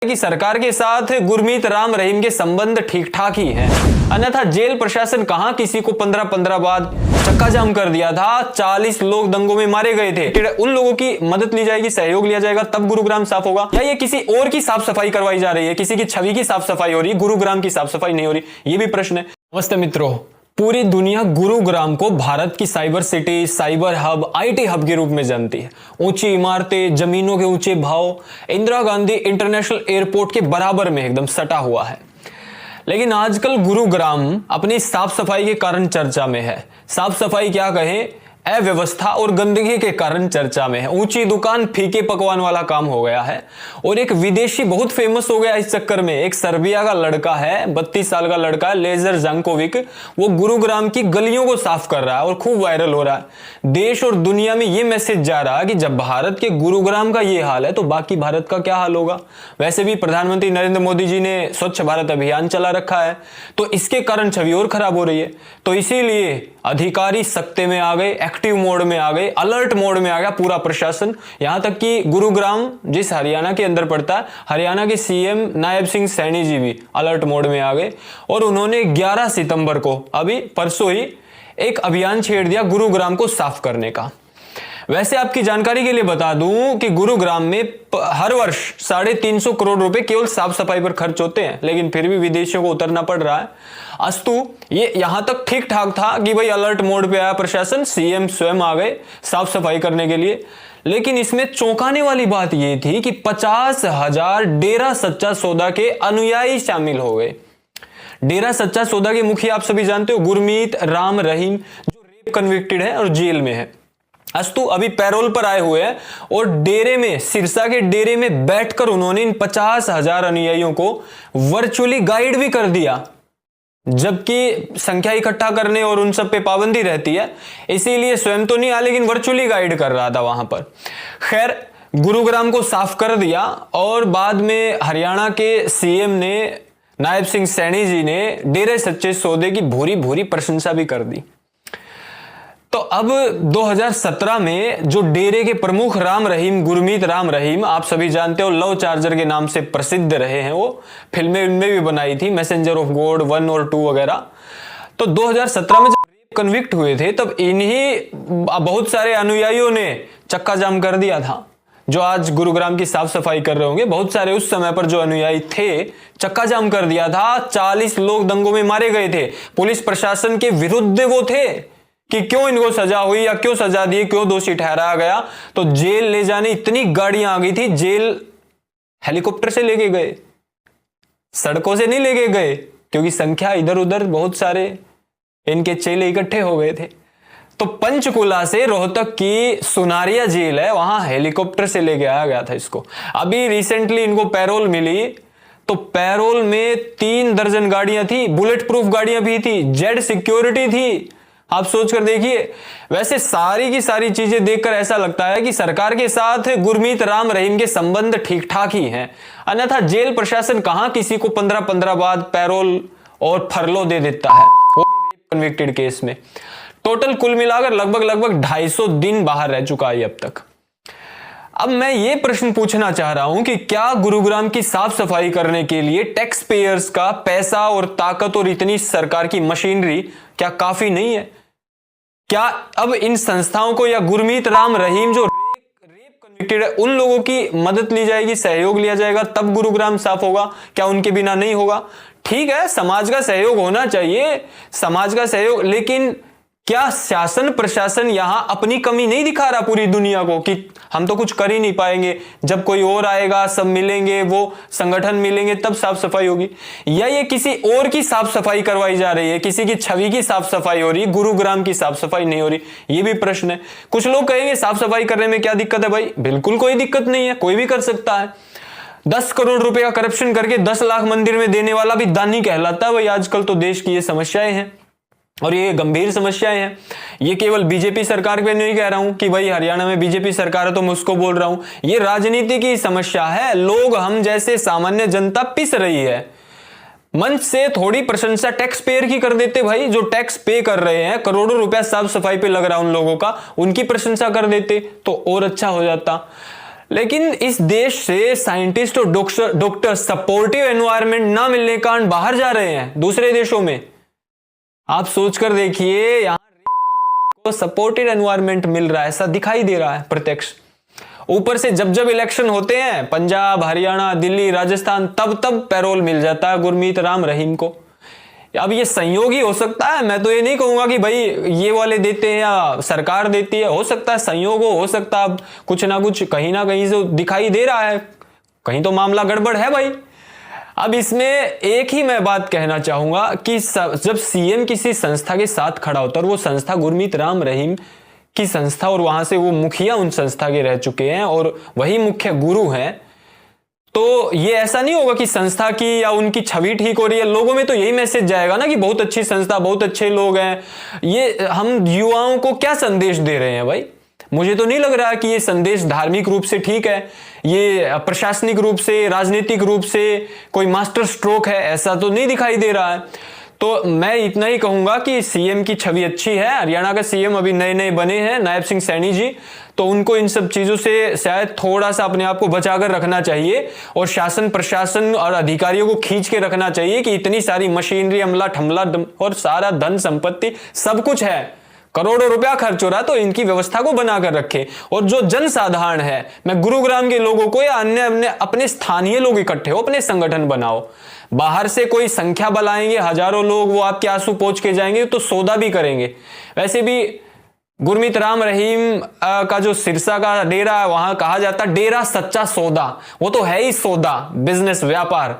कि सरकार के साथ गुरमीत राम रहीम के संबंध ठीक ठाक ही हैं, अन्यथा जेल प्रशासन कहां किसी को 15-15 बाद चक्का जाम कर दिया था। 40 लोग दंगों में मारे गए थे। उन लोगों की मदद ली जाएगी, सहयोग लिया जाएगा, तब गुरुग्राम साफ होगा, या ये किसी और की साफ सफाई करवाई जा रही है, किसी की छवि की साफ सफाई हो रही है, गुरुग्राम की साफ सफाई नहीं हो रही, ये भी प्रश्न है। नमस्ते मित्रों, पूरी दुनिया गुरुग्राम को भारत की cyber city, cyber hub, IT hub के रूप में जानती है। ऊंची इमारतें, जमीनों के ऊंचे भाव, इंदिरा गांधी इंटरनेशनल एयरपोर्ट के बराबर में एकदम सटा हुआ है। लेकिन आजकल गुरुग्राम अपनी साफ सफाई के कारण चर्चा में है। साफ सफाई क्या कहें, अव्यवस्था और गंदगी के कारण चर्चा में है। ऊंची दुकान, फीके पकवान वाला काम हो गया है। और एक विदेशी बहुत फेमस हो गया इस चक्कर में। एक सर्बिया का लड़का है, 32 साल का लड़का है, लेजर जांकोविक। वो गुरुग्राम की गलियों को साफ कर रहा है और खूब वायरल हो रहा है। देश और दुनिया में ये मैसेज जा रहा है कि जब भारत के गुरुग्राम का ये हाल है तो बाकी भारत का क्या हाल होगा। वैसे भी प्रधानमंत्री नरेंद्र मोदी जी ने स्वच्छ भारत अभियान चला रखा है, तो इसके कारण छवि और खराब हो रही है। तो इसीलिए अधिकारी सख्ते में आ गए, एक्टिव मोड में आ गए, अलर्ट मोड में आ गया पूरा प्रशासन। यहां तक कि गुरुग्राम जिस हरियाणा के अंदर पड़ता है, हरियाणा के सीएम नायब सिंह सैनी जी भी अलर्ट मोड में आ गए और उन्होंने 11 सितंबर को, अभी परसों ही, एक अभियान छेड़ दिया गुरुग्राम को साफ करने का। वैसे आपकी जानकारी के लिए बता दूं कि गुरुग्राम में हर वर्ष 350 करोड़ रुपए केवल साफ सफाई पर खर्च होते हैं, लेकिन फिर भी विदेशियों को उतरना पड़ रहा है। अस्तु ये यहां तक ठीक ठाक था कि भाई अलर्ट मोड पे आया प्रशासन, सीएम स्वयं आ गए साफ सफाई करने के लिए। लेकिन इसमें चौंकाने वाली बात यह थी कि 50,000 डेरा सच्चा सौदा के अनुयायी शामिल हो गए। डेरा सच्चा सौदा के मुखिया आप सभी जानते हो, गुरमीत राम रहीम, जो रेप कन्विक्टेड है और जेल में है। अस्तु अभी पैरोल पर आए हुए हैं और डेरे में, सिरसा के डेरे में बैठकर उन्होंने इन 50,000 अनुयायियों को वर्चुअली गाइड भी कर दिया, जबकि संख्या इकट्ठा करने और उन सब पे पाबंदी रहती है। इसीलिए स्वयं तो नहीं आया, लेकिन वर्चुअली गाइड कर रहा था वहां पर। खैर, गुरुग्राम को साफ कर दिया और बाद में हरियाणा के सीएम ने, नायब सिंह सैनी जी ने डेरे सच्चे सौदे की भूरी भूरी प्रशंसा भी कर दी। तो अब 2017 में जो डेरे के प्रमुख राम रहीम, गुरमीत राम रहीम, आप सभी जानते हो, लव चार्जर के नाम से प्रसिद्ध रहे हैं। वो फिल्में उनमें भी बनाई थी, मैसेंजर ऑफ गॉड 1 और 2 वगैरह। तो 2017 में जब रेप कन्विक्ट हुए थे, तब इन्हीं बहुत सारे अनुयायियों ने चक्का जाम कर दिया था। जो आज गुरुग्राम की साफ सफाई कर रहे होंगे, बहुत सारे उस समय पर जो अनुयायी थे, चक्का जाम कर दिया था। 40 लोग दंगों में मारे गए थे। पुलिस प्रशासन के विरुद्ध वो थे कि क्यों इनको सजा हुई या क्यों सजा दी, क्यों दोषी ठहराया गया। तो जेल ले जाने इतनी गाड़ियां आ गई थी, जेल हेलीकॉप्टर से लेके गए, सड़कों से नहीं लेके गए, क्योंकि संख्या इधर उधर बहुत सारे इनके चेले इकट्ठे हो गए थे। तो पंचकुला से रोहतक की सुनारिया जेल है, वहां हेलीकॉप्टर से लेके आया गया था इसको। अभी रिसेंटली इनको पैरोल मिली, तो पैरोल में 3 दर्जन गाड़ियां थी, बुलेट प्रूफ गाड़ियां भी थी, जेड सिक्योरिटी थी। आप सोचकर देखिए। वैसे सारी की सारी चीजें देखकर ऐसा लगता है कि सरकार के साथ गुरमीत राम रहीम के संबंध ठीक ठाक ही हैं, अन्यथा जेल प्रशासन कहां किसी को 15-15 बाद पैरोल और फरलो दे देता है, वो भी रेप कन्विक्टेड केस में। टोटल कुल मिलाकर लगभग 250 दिन बाहर रह चुका है अब तक। अब मैं ये प्रश्न पूछना चाह रहा हूं कि क्या गुरुग्राम की साफ सफाई करने के लिए टैक्स पेयर्स का पैसा और ताकत और इतनी सरकार की मशीनरी क्या काफी नहीं है? क्या अब इन संस्थाओं को या गुरमीत राम रहीम जो रेप कन्विक्टेड है, उन लोगों की मदद ली जाएगी, सहयोग लिया जाएगा, तब गुरुग्राम साफ होगा? क्या उनके बिना नहीं होगा? ठीक है, समाज का सहयोग होना चाहिए, समाज का सहयोग, लेकिन क्या शासन प्रशासन यहां अपनी कमी नहीं दिखा रहा पूरी दुनिया को कि हम तो कुछ कर ही नहीं पाएंगे, जब कोई और आएगा, सब मिलेंगे, वो संगठन मिलेंगे, तब साफ सफाई होगी? या ये किसी और की साफ सफाई करवाई जा रही है, किसी की छवि की साफ सफाई हो रही है, गुरुग्राम की साफ सफाई नहीं हो रही? ये भी प्रश्न है। कुछ लोग कहेंगे साफ सफाई करने में क्या दिक्कत है? भाई बिल्कुल कोई दिक्कत नहीं है, कोई भी कर सकता है। 10 करोड़ रुपए का करप्शन करके 10 लाख मंदिर में देने वाला भी दानी कहलाता है। भाई आजकल तो देश की ये समस्याएं हैं और ये गंभीर समस्याएं हैं। ये केवल बीजेपी सरकार पे नहीं कह रहा हूं कि भाई हरियाणा में बीजेपी सरकार है तो मैं उसको बोल रहा हूं। ये राजनीति की समस्या है। लोग, हम जैसे सामान्य जनता पिस रही है। मंच से थोड़ी प्रशंसा टैक्स पेयर की कर देते भाई, जो टैक्स पे कर रहे हैं, करोड़ों रुपया साफ सफाई पे लग रहा है उन लोगों का, उनकी प्रशंसा कर देते तो और अच्छा हो जाता। लेकिन इस देश से साइंटिस्ट और डॉक्टर सपोर्टिव एनवायरनमेंट ना मिलने के कारण बाहर जा रहे हैं दूसरे देशों में। आप सोचकर देखिए, यहां को सपोर्टेड एनवायरनमेंट मिल रहा है, ऐसा दिखाई दे रहा है प्रत्यक्ष। ऊपर से जब जब इलेक्शन होते हैं पंजाब, हरियाणा, दिल्ली, राजस्थान, तब तब पैरोल मिल जाता है गुरमीत राम रहीम को। अब ये संयोग ही हो सकता है, मैं तो ये नहीं कहूंगा कि भाई ये वाले देते हैं या सरकार देती है, हो सकता है संयोग हो सकता है कुछ ना कुछ कहीं ना कहीं से दिखाई दे रहा है, कहीं तो मामला गड़बड़ है भाई। अब इसमें एक ही मैं बात कहना चाहूंगा कि जब सीएम किसी संस्था के साथ खड़ा होता है और वो संस्था गुरमीत राम रहीम की संस्था और वहां से वो मुखिया उन संस्था के रह चुके हैं और वही मुख्य गुरु हैं, तो ये ऐसा नहीं होगा कि संस्था की या उनकी छवि ठीक हो रही है। लोगों में तो यही मैसेज जाएगा ना कि बहुत अच्छी संस्था, बहुत अच्छे लोग हैं। ये हम युवाओं को क्या संदेश दे रहे हैं भाई? मुझे तो नहीं लग रहा कि ये संदेश धार्मिक रूप से ठीक है, ये प्रशासनिक रूप से, राजनीतिक रूप से कोई मास्टर स्ट्रोक है, ऐसा तो नहीं दिखाई दे रहा है। तो मैं इतना ही कहूंगा कि सीएम की छवि अच्छी है। हरियाणा का सीएम अभी नए नए बने हैं, नायब सिंह सैनी जी, तो उनको इन सब चीजों से शायद थोड़ा सा अपने आप को बचाकर रखना चाहिए और शासन प्रशासन और अधिकारियों को खींच के रखना चाहिए कि इतनी सारी मशीनरी, अमला ठमला और सारा धन संपत्ति सब कुछ है, करोड़ों रुपया खर्च हो रहा, तो इनकी व्यवस्था को बनाकर रखे। और जो जनसाधारण है, मैं गुरुग्राम के लोगों को या अन्य अपने स्थानीय लोग इकट्ठे हो, अपने संगठन बनाओ। बाहर से कोई संख्या बल आएंगे, हजारों लोग, वो आपके आंसू पोंछ के जाएंगे तो सौदा भी करेंगे। वैसे भी गुरमीत राम रहीम का जो सिरसा का डेरा है, वहां कहा जाता है डेरा सच्चा सौदा, वो तो है ही सौदा, बिजनेस, व्यापार।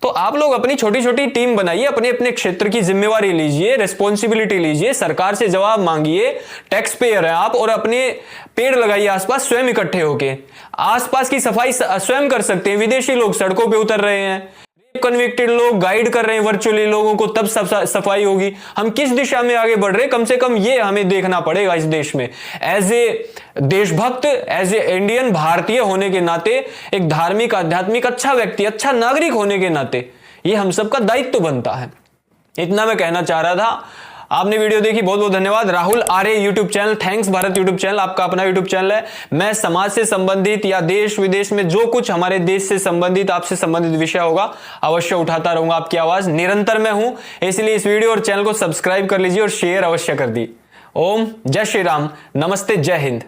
तो आप लोग अपनी छोटी छोटी टीम बनाइए, अपने अपने क्षेत्र की जिम्मेवारी लीजिए, रिस्पॉन्सिबिलिटी लीजिए, सरकार से जवाब मांगिए, टैक्स पेयर हैं आप, और अपने पेड़ लगाइए आसपास स्वयं इकट्ठे होके। आसपास की सफाई स्वयं कर सकते हैं। विदेशी लोग सड़कों पे उतर रहे हैं, कन्विक्टेड लोग गाइड कर रहे हैं वर्चुअली लोगों को, तब सफाई होगी। हम किस दिशा में आगे बढ़ रहे हैं, कम से कम ये हमें देखना पड़ेगा इस देश में। एज ए देशभक्त, एज ए इंडियन, भारतीय होने के नाते, एक धार्मिक, आध्यात्मिक अच्छा व्यक्ति, अच्छा नागरिक होने के नाते ये हम सबका दायित्व बनता है। इतना मैं कहना चाह रहा था। आपने वीडियो देखी, बहुत बहुत धन्यवाद। Rahul Arya YouTube channel, thanks Bharat YouTube channel, आपका अपना यूट्यूब चैनल है। मैं समाज से संबंधित या देश विदेश में जो कुछ हमारे देश से संबंधित, आपसे संबंधित विषय होगा, अवश्य उठाता रहूंगा। आपकी आवाज निरंतर मैं हूं, इसलिए इस वीडियो और चैनल को सब्सक्राइब कर लीजिए और शेयर अवश्य कर दी। ओम जय श्री राम, नमस्ते, जय हिंद।